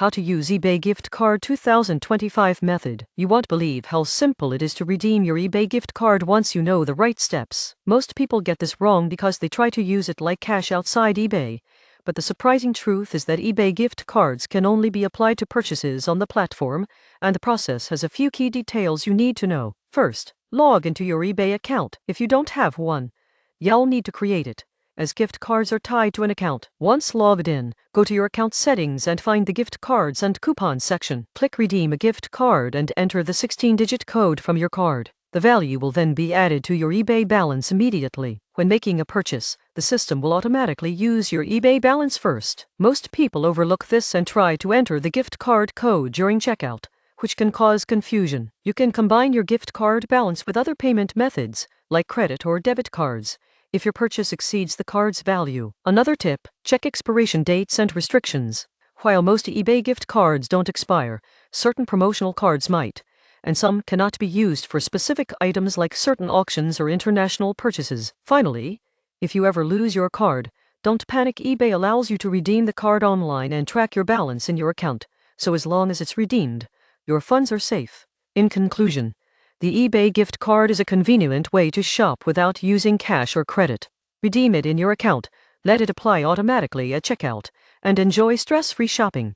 How to use eBay Gift Card 2025 method. You won't believe how simple it is to redeem your eBay gift card once you know the right steps. Most people get this wrong because they try to use it like cash outside eBay. But the surprising truth is that eBay gift cards can only be applied to purchases on the platform, and the process has a few key details you need to know. First, log into your eBay account. If you don't have one, you'll need to create it, as gift cards are tied to an account. Once logged in, go to your account settings and find the gift cards and coupons section. Click redeem a gift card and enter the 16-digit code from your card. The value will then be added to your eBay balance immediately. When making a purchase, the system will automatically use your eBay balance first. Most people overlook this and try to enter the gift card code during checkout, which can cause confusion. You can combine your gift card balance with other payment methods, like credit or debit cards, if your purchase exceeds the card's value. Another tip, check expiration dates and restrictions. While most eBay gift cards don't expire, certain promotional cards might, and some cannot be used for specific items like certain auctions or international purchases. Finally, if you ever lose your card, don't panic. eBay allows you to redeem the card online and track your balance in your account, so as long as it's redeemed, your funds are safe. In conclusion, the eBay gift card is a convenient way to shop without using cash or credit. Redeem it in your account, let it apply automatically at checkout, and enjoy stress-free shopping.